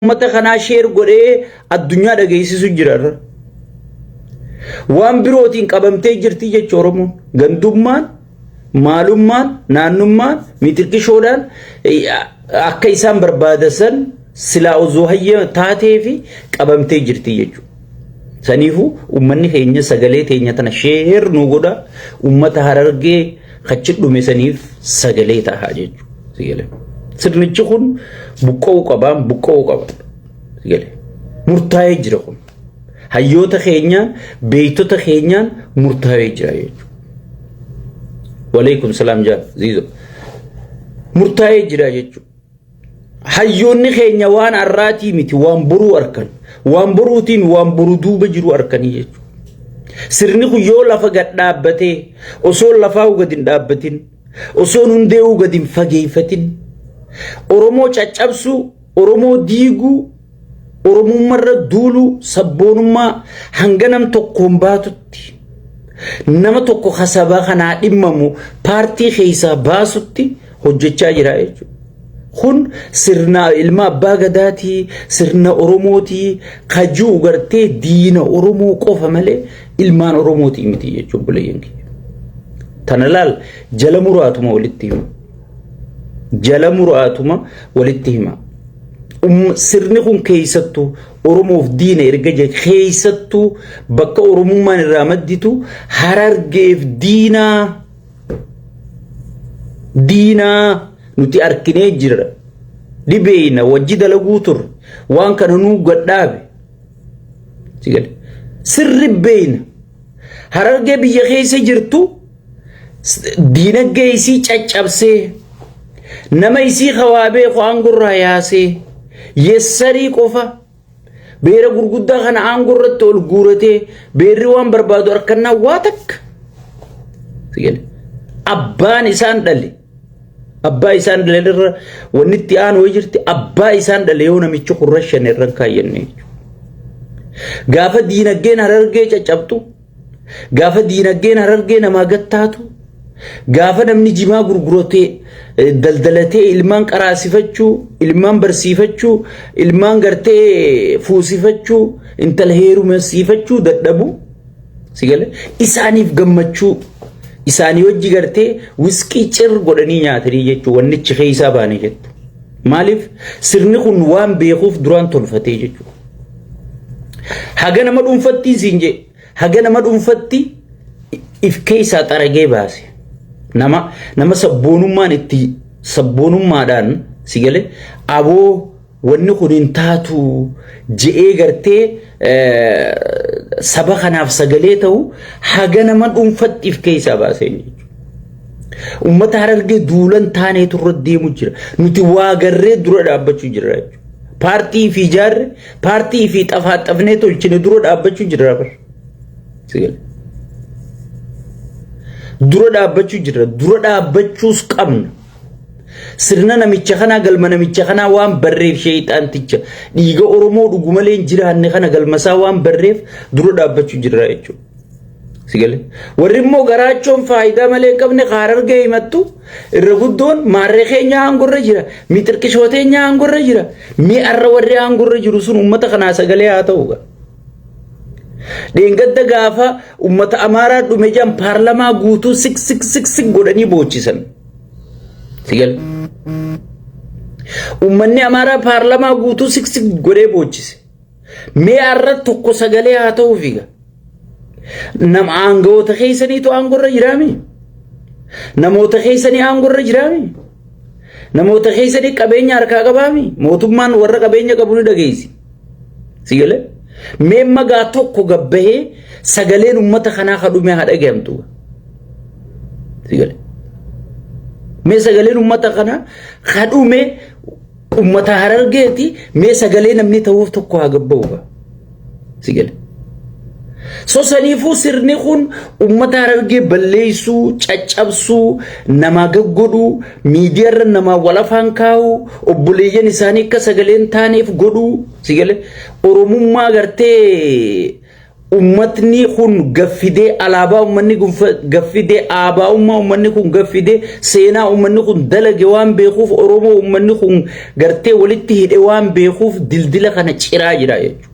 mata kana sheer godhee addunyaa dhageessisu jira. Waan birootiin qabamtee jirti jechuudha Oromoon. Gandummaan, maalummaan, naannummaan, mitirkishoodhaan akka isaan barbaadasan silaa osoo hayya taatee fi qabamtee jirti jechuudha. Saniifuu uummanni keenya sagalee teenya tana sheer nu godha uummata Harargee kachidhume saniif sagalee tahaa jechuudha. Sirnichi kun buqqa'uu qabaan buqqa'uu qaba. Murtaa'ee jira kun. Hayyoota keenyaan beektota keenyaan murtaa'ee jira jechuudha. Waalaikum salaam jaan ziizo. Murtaa'ee jira jechuudha. Hayyoonni keenya waan arraatii miti waan boruu arkan. Waan boruutiin waan boru duuba jiru arkanii jechuudha. Sirni kun yoo lafa gad dhaabbatee osoo lafaa gad hin dhaabbatin osoo hundee gad hin fageeffatin Oromoo caccabsuu, Oromoo diiguu, Oromummaarra duuluu, sabboonummaa hanga nam tokkoon baatutti nama tokko kasabaa kanaa dhimmamu paartii keessaa baasutti hojjechaa jira jechuudha. Kun sirna ilma abbaa gadaatii, sirna Oromootii kajuu gartee diina Oromoo qofa malee ilmaan Oromootii miti jechuudha buleeyyanki. Tana laal jala muraatuma walitti hima. Jala muraatuma walitti hima. Sirni kun keessattuu Oromoof diina erga jee keessattuu bakka Oromummaan irraa madditu Harargeef diinaa nuti arkinee jira. Dhibeeyna wajji dalaguu turre waan kana nuu gadhaabe. Sirri beeyna Harargee biyya keessa jirtu diinagdee isii caccabsee nama isii khawaabee aangurraa yaasee yessarii qofa beera gurguddaa kana aangurratti ol guuratee beerri waan barbaadu arkannaa waa takka. Abbaan isaan dhale. Abbaa isaan dhale wannitti aanoo jirti abbaa isaan dhale yoo namichi kurra shanerran kaayyannee. Gaafa diinagdeen Harargee caccabtu gaafa diinagdeen Harargee namaa gattaatu gaafa namni jimaa gurguratee daldalatee ilmaan qaraasifachuu ilmaan barsiifachuu ilmaan gartee fuusifachuu intala heerumsiifachuu dadhabu isaaniif gammachuu isaanii wajji gartee wiskii cir godhanii nyaatanii jechuudha wannichi keessaa baane jettu. Maaliif sirni kun waan beekuuf duraan tolfatee jechuudha. Haga nama dhuunfatti siinjee haga nama dhuunfatti if keessaa xaragee baase. Nama sabboonummaan itti sabboonummaadhaan sigale aboo wanni kun hin taatu je'ee gartee saba kanaaf sagalee ta'u haga nama dhuunfatti if keessaa baasee uummata Harargee duulan taanee turre deemu jira. Nuti waa garree dura dhaabbachuu jira jechuudha. Paartii fi jaarre paartii fi xafaaxafnee tolchine dura dhaabbachuu jira bar. Sigale. Dura dhaabbachuu jira. Dura dhaabbachuus qabna. Sirna namicha kana galma namicha kana waan barreef sheeyxaanticha dhiiga Oromoo dhugumalee jiraanne kana galmasaa waan barreef dura dhaabbachuu jira jechuudha. Sigale. Warri immoo garaachoon faayidaa malee qabne Harargee himattu irra guddoon maarree keenya aangorra jira mitirkishootee aangorra jira mi'arra warri aangorra jiru sun uummata kanaa sagalee haa ta'u. Deengadda gaafa uummata Amaaraa dhume jaan paarlamaa guutuu sik godhanii boochisan. Sigale. Uummanni Amaaraa paarlamaa guutuu sik godhee boochise. Mi'arra tokko sagalee haa ta'u fiiga. Nama aangoota keessaniitu aangorra jiraami. Namoota keessanii aangorra jiraami. Namoota keessanii qabeenya harkaa qabaami. Mootummaan warra qabeenya qabu ni dhageessi. Sigale. Meemma gaa tokko gabbahee sagaleen uummata kanaa kadhume haa dhagahamtu. Sigale. Mee sagaleen uummata kanaa kadhume uummata Harargeeti mee sagalee namni ta'uuf tokko haa gabbahu. Sigale. So saniifuu sirni kun uummata Harargee balleessuu, caccabsuu, nama gaggodhuu, miidiyaarra nama walafaan kaa'uu, obboleeyyan isaanii akka sagaleen taaneef godhuu, sigale Oromummaa gartee ummatni kun gaffidee alaabaa ummanni kun gaffidee aabaa ummanni kun gaffidee seenaa ummanni kun dalage waan beekuuf oromoo ummanni kun gartee walitti hidhe waan beekuuf dildila kana ciraa jira jechuudha.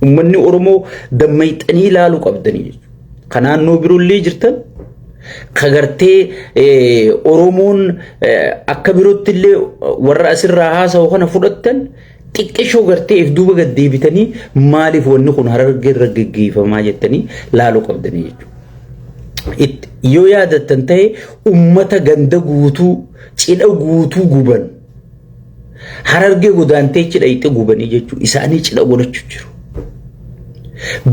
Ummanni oromoo dammayxanii ilaaluu qabdanii jechuudha. Kanaan noo birullee jirtan kagartee oromoon akka birootti illee warra asirraa haasa'u kana fudhattan xiqqishoo gartee if duuba gad deebitanii maaliif wanni kun Harargee irra gaggeeffamaa jettanii laaluu qabdanii jechuudha. Yoo yaadattan ta'e ummata ganda guutuu cidha guutuu guban Harargee godaantee cidha itti gubanii jechuudha. Isaanii cidha godhachuu jiru.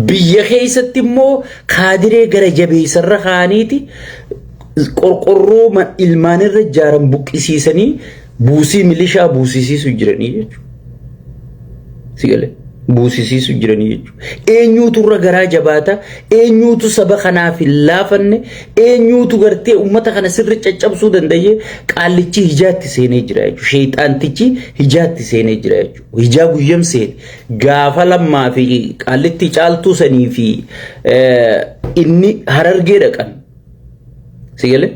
Biyya keessatti immoo kaadiree gara jabeessarra kaaniiti qorqorroo ilmaanirra ijaaran buqqisiisanii buusii milishaa buusisiisu jiranii jechuudha. Sigale buusisiisu jiranii jechuudha. Eenyuutu irra garaa jabaata, eenyuutu saba kanaaf hin laafanne, eenyuutu gartee ummata kana sirri caccabsuu danda'ee qaallichi hijaatti seenee jira jechuudha. Sheexaantichi hijaatti seenee jira jechuudha. Hijaa guyyam seene gaafa lammaa fi qaallitti caaltuu sanii fi inni Harargee dhaqan. Sigale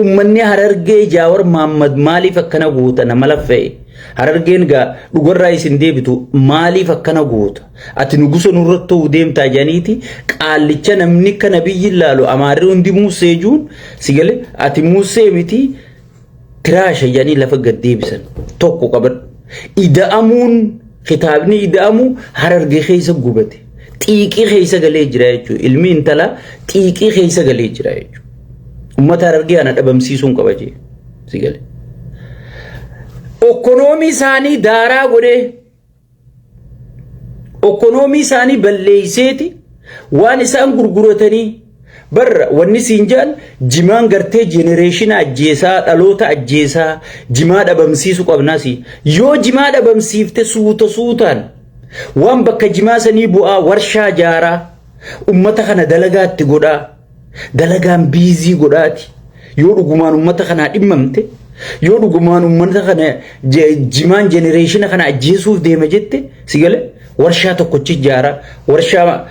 ummanni Harargee Jaawar Mahammad maaliif akkana goota nama laffa'e? Harargeen gaa dhugarraa isin deebitu maaliif akkana goota? Ati nugusa nurratti ta'uu deemtaa janiiti qaallicha namni kana biyyi ilaalu amaarri hundi muusee juun sigale ati muusee miti tiraasha janii lafa gad deebisan tokko qaban. Ida'amuun kitaabni ida'amu Harargee keessa gubate xiiqii keessa galee jira jechuudha. Ilmi intalaa xiiqii keessa galee jira jechuudha. Ummata Harargee ana dhabamsiisuun qaba jee sigale. Okonomii isaanii daaraa godhee okonomii isaanii balleeyseeti waan isaan gurguratanii barra wanni siin jaan jimaan gartee jenereeshina ajjeesaa dhaloota ajjeesaa jimaa dhabamsiisu qabnaasi. Yoo jimaa dhabamsiifte suutaan waan bakka jimaa sanii bu'aa warshaa jaaraa ummata kana dalagaatti godhaa dalagaan biizii godhaati. Yoo dhugumaan ummata kanaa dhimmamte yoo dhugumaan ummata kana jimaan jenereeshina kana ajjeesuuf deema jette sigale warshaa tokkochi jaara warshaa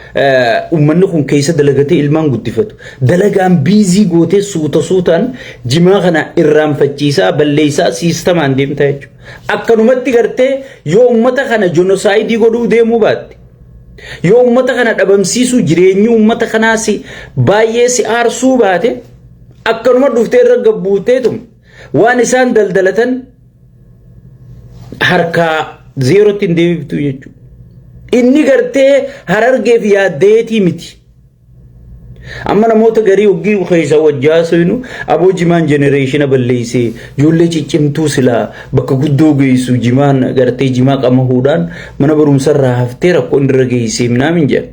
ummanni kun keessa dalagatee ilmaan guddifatu dalagaan biizii gootee suutaan jimaa kana irraanfachiisaa balleessaa siistamaan deemta jechuudha. Akkanumatti gartee yoo ummata kana jenosaayidii godhuu deemuu baatte yoo ummata kana dhabamsiisuu jireenyi ummata kanaas baay'ee si aarsuu baate akkanuma dhuftee irra gabbuuteetum waan isaan daldalatan harkaa zeerotti hin deebiftu jechuudha. Inni gartee Harargeef yaaddeetii miti. Amma namoota garii oggii keessa wajjaasinu aboo jimaan jenereeshina balleessee ijoollee ciccimtuu silaa bakka guddoo geessu jimaan gartee jimaa qamahuudhaan mana barumsarraa haftee rakkoo irra geessee minaamin jedha.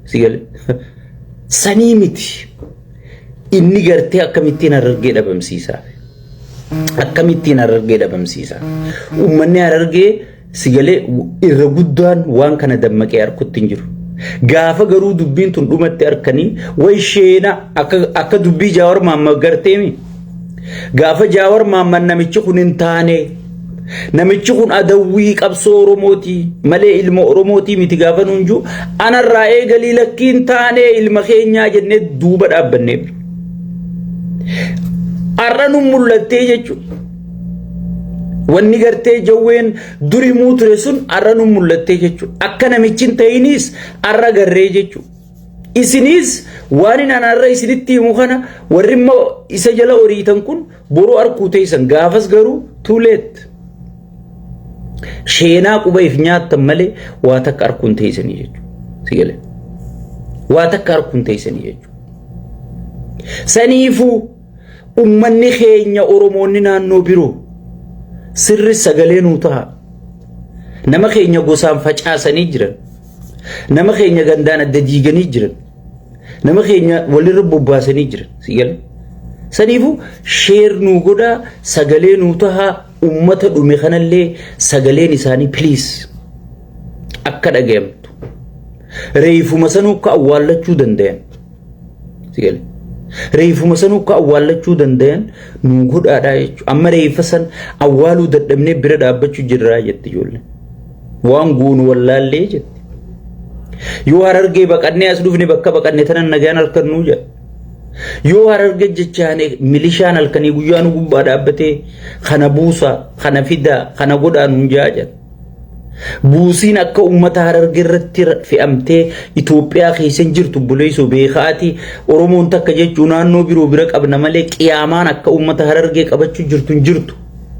Sigale sanii miti. Inni gartee akkamittiin Harargee dhabamsiisaa? Akkamittiin Harargee dhabamsiisaa? Uummanni Harargee sigale irra guddaan waan kana dammaqee harkutti hin jiru. Gaafa garuu dubbiin tun dhumatti harkanii way sheena akka dubbii Jaawar Mahammad garteemi. Gaafa Jaawar Mahammad namichi kun hin taane namichi kun adawwii qabsoo Oromooti malee ilma Oromooti miti gaafa nuunju anarraa eegalii lakkiin taane ilma keenyaa jennee duuba dhaabbannee arra nu mul'attee jechuudha. Wanni gartee jawween duri muuture sun arra nu mul'attee jechuudha. Akka namichin ta'inis arra garree jechuudha. Isinis waan inni arra isinitti himu kana warri immoo isa jala horiitan kun boroo arkuu teessan gaafas garuu too late. Sheenaa quba if nyaattan malee waa takka arkuun teessanii jechuudha. Sigale waa takka arkuun teessanii jechuudha. Saniifuu ummanni keenya Oromoonni naannoo biroo sirri sagalee nuu ta'a. Nama keenya gosaan facaasanii jiran. Nama keenya gandaan adda diiganii jiran. Nama keenya walirra bobbaasanii jiran. Sigale. Saniifuu sheer nuu godhaa sagalee nuu ta'a ummata dhume kanallee sagaleen isaanii please akka dhagayamtu. Reefuma sanuu akka awwaallachuu danda'an. Sigale. Reefuma sanuu akka awwaallachuu danda'an nuu godhaadhaa jechuudha. Amma reefa san awwaaluu dadhabnee bira dhaabbachuu jirraa jette ijoolleen. Waan goonu wallaallee jette. yoo harargee baqannee as dhufne bakka baqannee tanan nagaan halkanuu jedha yoo harargee jechaane milishaan halkanii guyyaa nu gubbaa dhaabbatee kana buusa kana fida kana godhaan hunjaa jedha buusiin akka ummata harargee irratti fe'amtee Itoophiyaa keessa jirtu buleesoo beekaati Oromoon takka jechuun naannoo biroo bira qabna malee qiyaamaan akka ummata harargee qabachuu jirtu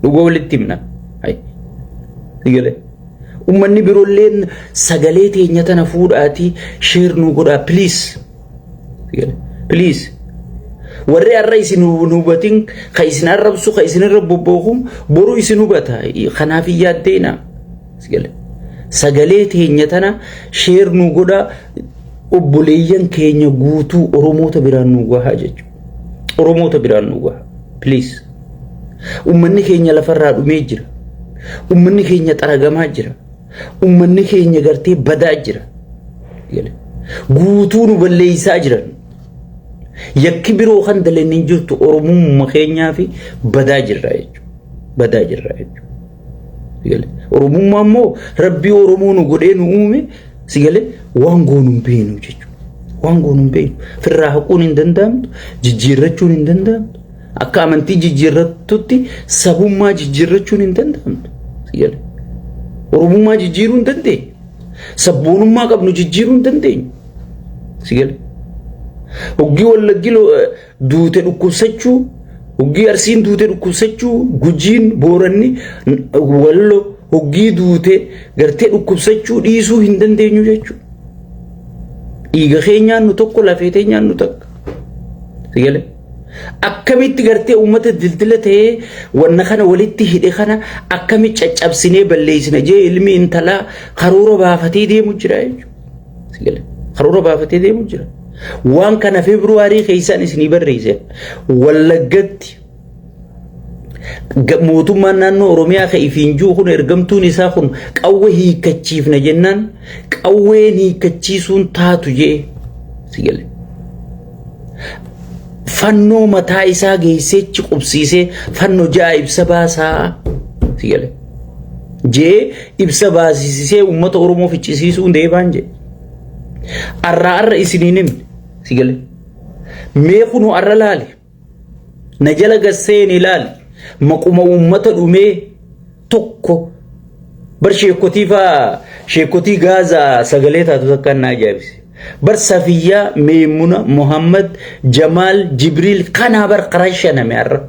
dhugaa walitti himna hay sigale ummanni biroolleen sagalee teenya tana fuudhaati share nu godha please sigale please warri arra isin hubatin ka isin arrabsu ka isin rabbobokum boru isin hubata kanaaf yaaddeena sigale sagalee teenya tana share nu godha obboleeyyan keenya guutuu Oromoota biraan nu gahaa jechu Oromoota biraan nu gahaa please ummanni keenya lafarraa dhumee jira ummanni keenya xaragamaa jira ummanni keenya gartee badaa jira guutuu nu balleessaa jiran yakki biroo kan dalanii jirtu Oromummaa keenyaa fi badaa jirra jechuudha Oromummaa immoo Rabbii Oromoo nu godhee nu uume sigale waan goonu hin beeknu jechuudha waan goonu hin beeknu firraa haquun hin danda'amtu jijjiirrachuun hin danda'amtu akka amantii jijjiirrattutti sabummaa jijjiirrachuun hin danda'amtu sigale Oromummaa jijjiiruu hin dandeenyu sabboonummaa qabnu jijjiiruu hin dandeenyu sigale hoggii wallaggi duute dhukkubsachuu hoggii arsiin duute dhukkubsachuu gujiin booranni wallo hoggii duute gartee dhukkubsachuu dhiisuu hin dandeenyu jechuudha dhiiga keenyaan nu tokko lafee teenyaan nu takka sigale akkamitti gartee ummata dildila ta'ee wanna kana walitti hidhe kana akkamitti caccabsinee balleessina jee ilmi intalaa karoora baafatee deemu jira jechuudha sigale karoora baafatee deemu jira waan kana Februaarii keessaan isinii barreessan Wallaggatti mootummaan naannoo Oromiyaa ka ifiinjuu kun ergamtuun isaa kun qawwee hiikachiifna jennaan qawween hiikachiisuun taatu jee sigale fannoo mataa isaa geesseechi qubsiisee fannoo jaa ibsa baasaa sigale jee ibsa baasisee ummata Oromoo ficcisiisuun deebaan jee arra isiniin sigale mee kunu arra laali na jala gasseen ilaali maquma ummata dhumee tokko bar sheekotii Gaazaa sagalee taatu takkaan na ajaa'ibse bar Safiyaa Meemuna Muhammad Jamaal Jibriil kana bar qarashaname arra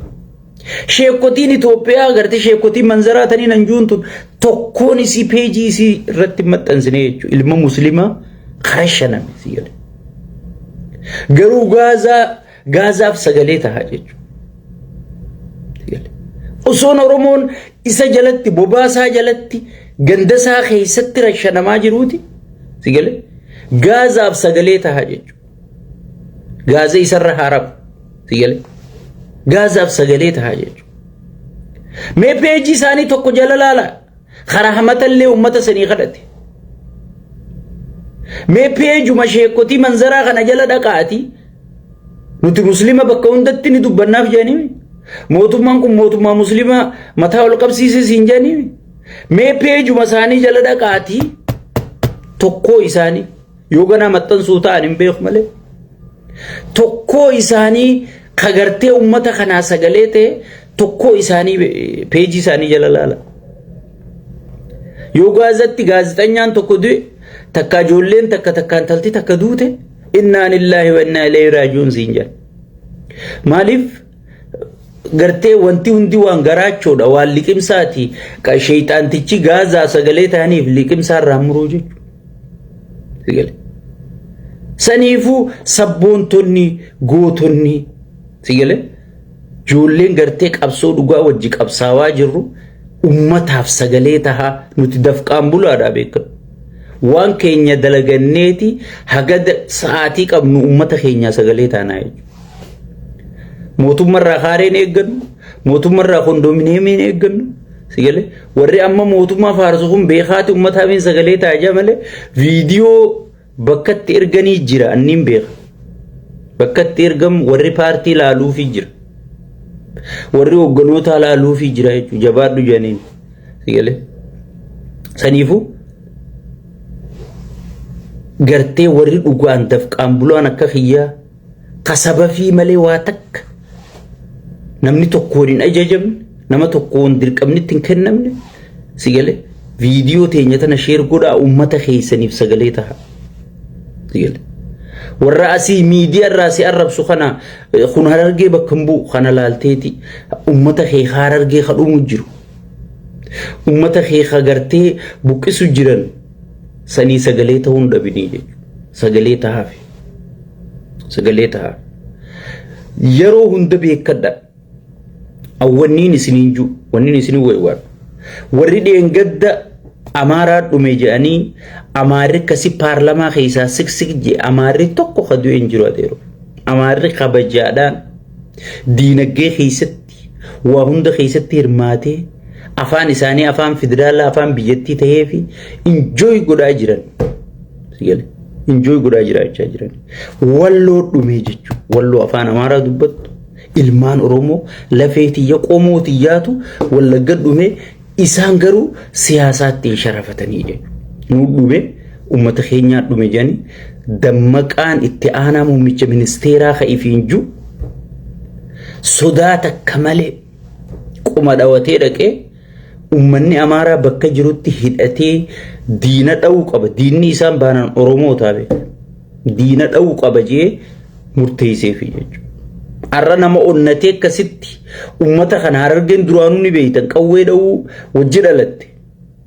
sheekotiin Itoophiyaa gartee sheekotii manzaraa tanii nan juuntun tokkoon isii peejii isii irratti maxxansine jechuudha ilma muslimaa qarashaname sigale garuu Gaazaaf sagalee tahaa jechuudha osoon Oromoon isa jalatti bobaasaa jalatti gandasaa keessatti rashanamaa jiruuti sigale Gaazaaf sagalee tahaa jechuudha Gaaza isarra haaramu sigale Gaazaaf sagalee tahaa jechuudha mee peejii isaanii tokko jala laala karaa hamatallee ummata sanii kadhate mee peejuma sheekotii manzaraa kana jala dhaqaati nuti muslima bakka hundatti ni dubbannaaf jedhanii mootummaan kun mootummaa muslima mataa ol qabsiisee siin jedhanii mee peejuma isaanii jala dhaqaati tokkoo isaanii yoo ganaa maxxansuu ta'an hin beeku malee tokkoo isaanii kagartee ummata kanaa sagalee ta'e tokkoo isaanii peejii isaanii jala laala yoo Gaazatti gaazexanyaan tokko du'e takka ijoolleen takkaan talti takka duute inna lillahi wa inna ilayhi raaji'uun siin jedha maaliif gartee wanti hundi waan garaachoodha waan liqimsaati ka sheyxaantichi Gaazaa sagalee ta'aniif liqimsaarraa muruu jechuudha sigale saniifuu sabboontonni gootonni sigale ijoolleen gartee qabsoo dhugaa wajji qabsaawaa jirru ummataaf sagalee tahaa nuti dafqaan bulaadhaa beekna waan keenya dalaganneeti haga sa'aatii qabnu ummata keenya sagalee taanaa jechuudha mootummarraa haareen eeggannu mootummarraa kondominiyeemiin eeggannu sigale warri amma mootummaa faarsu kun beekaati ummataaf sagalee taajaa malee viidiyoo bakkatti erganii jira anniin beeka bakkatti ergamu warri paartii laaluufi jira warri hogganoota laaluufi jira jechuudha jabaadhu jedhaniin sigale saniifuu gartee warri dhugaan dafqaan bulaan akka kiyyaa kasaba fi malee waa takka namni tokkoon hin ajajamne nama tokkoon dirqamnitti hin kennamne sigale viidiyoo teenya tana sheer godhaa ummata keessaniif sagalee ta'a sigale warra asii miidiyaa irraa si arrabsu kana kun harargee bakka hin bu'u kana laalteeti ummata kee harargee kadhumu jiru ummata kee gartee buqqisu jiran sanii sagalee ta'uun dhabinii jechuudha sagalee ta'a yeroo hunda beekadha awwanniin isiniin ju wanniin isinii waywaan warri dheengadda amaaraa dhume jedhanii amaarri kasi paarlamaa keessaa siksik je amaarri tokko kaduu hin jiru adeero amaarri kabajaadhaan diinagdee keessatti waa hunda keessatti hirmaatee afaan isaanii afaan federaalaa afaan biyyattii ta'ee fi enjoy godhaa jiran sigale enjoy godhaa jiraachaa jiran walloo dhume jechuudha walloo afaan amaaraa dubbattu ilmaan oromoo lafeetiyya qomootiyyaatu wallagga dhume isaan garuu siyaasaatti sharafatanii jedhu nu dhume ummata keenyaa dhume jedhanii dammaqaan itti aanaa muummicha ministeeraa ka'ifiin ju sodaata kamalee qoma dhawatee dhaqee ummanni amaaraa bakka jirutti hidhatee diina dha'uu qaba diinni isaan baanaan oromoo taabe diina dha'uu qaba jee murteesseef jechuudha arra nama onnatee akkasitti ummata kana harargeen duraanuu ni beeytan qawwee dha'uu wajji dhalatte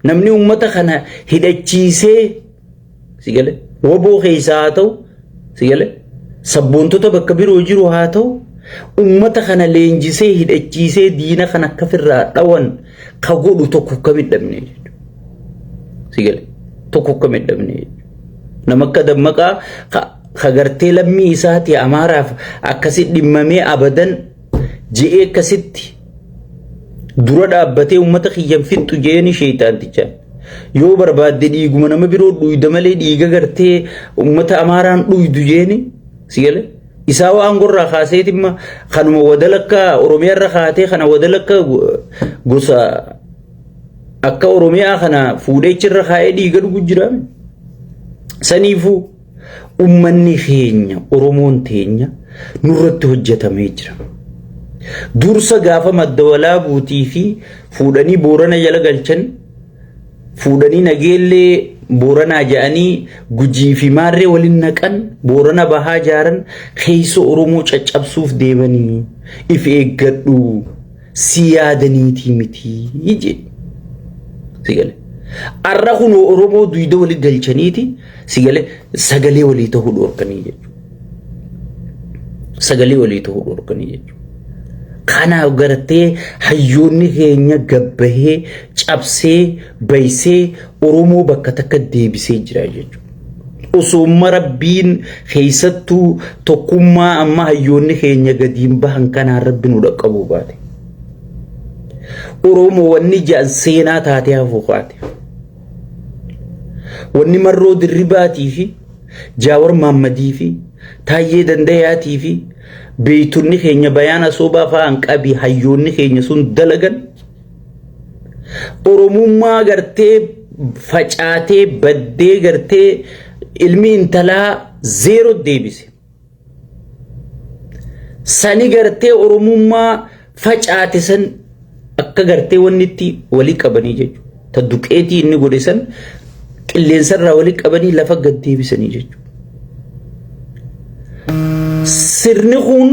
namni ummata kana hidhachiisee sigale woboo keessaa haa ta'u sigale sabboontota bakka biroo jiru haa ta'u ummata kana leenjisee hidhachiisee diina kana akka firraa dhawan ka godhu tokko kamidhamne sigale tokko kamidhamne nama akka dammaqaa kagartee lammii isaati amaaraaf akkasitti dhimmamee abadan je'ee akkasitti dura dhaabbatee ummata kiyyan fixxu jeeni sheeytaanticha yoo barbaadde dhiiguma nama biroo dhuyda malee dhiiga gartee ummata amaaraan dhuydu jeeni sigale isaa waan gorraa kaaseetimma kanuma wadalakka oromiyaarra kaatee kana wadalakka gosa akka oromiyaa kana fuudheechirra kaa'ee dhiiga dhugu jira saniifuu ummanni keenya oromoon teenya nurratti hojjetamee jira dursa gaafa maddawalaa buutii fi fuudhanii boorana jala galchan fuudhanii nageellee boorana ja'anii gujii fi maarree waliin naqan boorana bahaa jaaran keessa oromoo caccabsuuf deemanii if eeggadhu si yaadaniitii miti jedhe sigale arra kun oromoo duyda walii galchaniiti sigale sagalee walii ta'uu dhorkanii jechuudha sagalee walii ta'uu dhorkanii jechuudha kanaaf gartee hayyoonni keenya gabbahee cabsee baysee oromoo bakka takka deebisee jira jechuudha osoo rabbiin keessattuu tokkummaa amma hayyoonni keenya gadiin bahan kanaan rabbi nu dhaqqabuu baate oromoo wanni jaan seenaa taatee hafuuqaate wanni marroo dirribaatii fi jaawar maammadii fi taayyee dandayaatii fi beeytunni keenya bayaana soobaa fa'aan qabii hayyoonni keenya sun dalagan oromummaa gartee facaatee baddee gartee ilmi intalaa zeero deebise sani gartee oromummaa facaate san akka gartee wanni itti walii qabanii jechuudha ta duqeetii inni godhe san qilleensarraa walii qabanii lafa gad deebisanii jechuudha sirni kun